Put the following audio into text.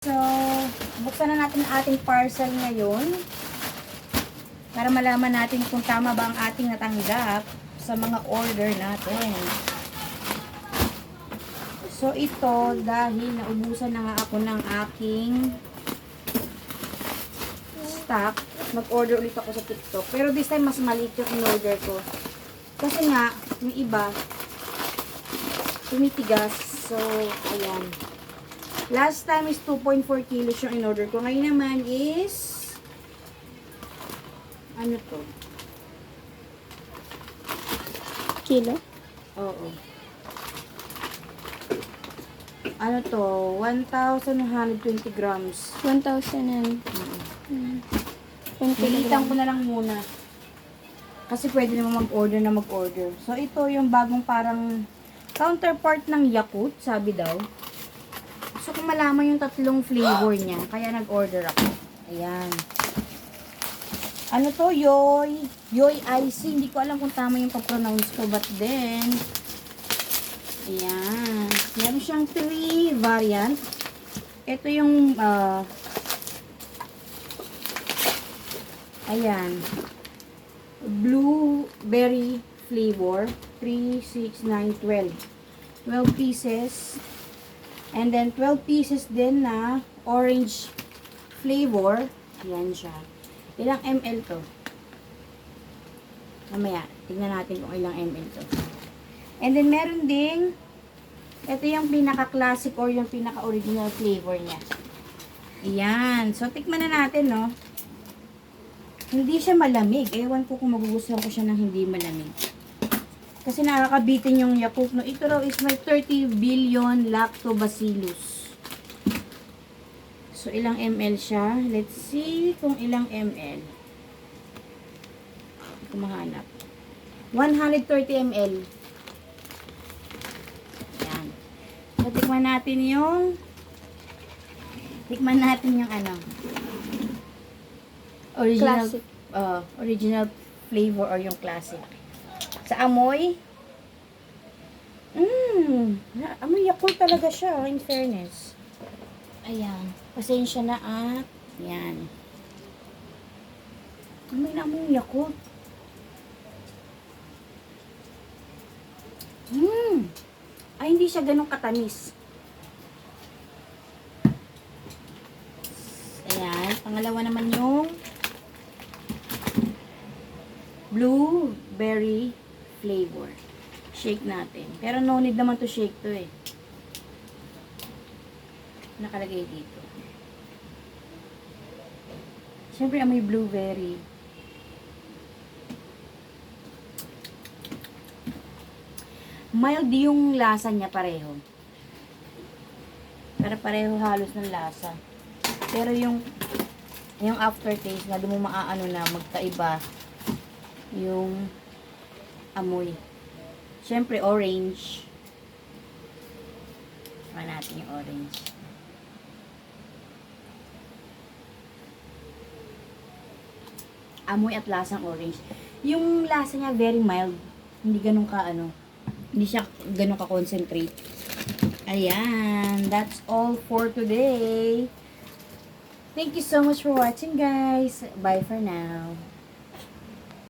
So, buksan na natin ang ating parcel ngayon para malaman natin kung tama ba ang ating natanggap sa mga order natin. So, ito dahil naubusan na nga ako ng aking stock, mag-order ulit ako sa TikTok. Pero this time, mas maliit yung in-order ko. Kasi nga, yung iba, tumitigas. So, ayan. Last time is 2.4 kilos yung in-order ko. Ngayon naman is, ano to? Kilo? Oo. Ano to? 1,120 grams. 1,000 and... Nilitan ko na lang muna. Kasi pwede naman mag-order. So, ito yung bagong parang counterpart ng Yakult, sabi daw. Gusto ko malaman yung tatlong flavor niya. Kaya nag-order ako. Ayan. Ano to? Yoy. Yoy Icy. Hindi ko alam kung tama yung pag-pronounce ko. But then, ayan. Meron siyang 3 variant. Ito yung, ayan. Blueberry flavor. 3, 6, 9, 12. 12 pieces. And then, 12 pieces din na orange flavor. Ayan siya. Ilang ml to? Mamaya, tignan natin kung ilang ml to. And then, meron ding, ito yung pinaka-classic or yung pinaka-original flavor niya. Ayan. So, tikman na natin, no? Hindi siya malamig. Ewan ko kung magugustuhan ko siya ng hindi malamig. Kasi nakakabitin yung Yakult, no? Ito raw is may 30 billion lactobacillus. So, ilang ml siya? Let's see kung ilang ml. Hindi ko mahanap. 130 ml. Ayan. So, tikman natin yung ano. Classic. Original flavor or yung classic. Sa amoy, amoy Yakult talaga siya, in fairness. Ayan. Pasensya na at, yan. Amoy na amoy Yakult. Ay, hindi siya ganun katamis. Ayan. Pangalawa naman yung blueberry flavor. Shake natin. Pero no need naman to shake to eh. Nakalagay dito. Siyempre amoy blueberry. Mild yung lasa niya pareho. Pero pareho halos ng lasa. Pero yung aftertaste na doon mo maaano na magkaiba yung amoy. Siyempre, orange. Tama natin yung orange. Amoy at lasang orange. Yung lasa niya very mild. Hindi ganun ka hindi siya ganun ka concentrate. Ayan. That's all for today. Thank you so much for watching, guys. Bye for now.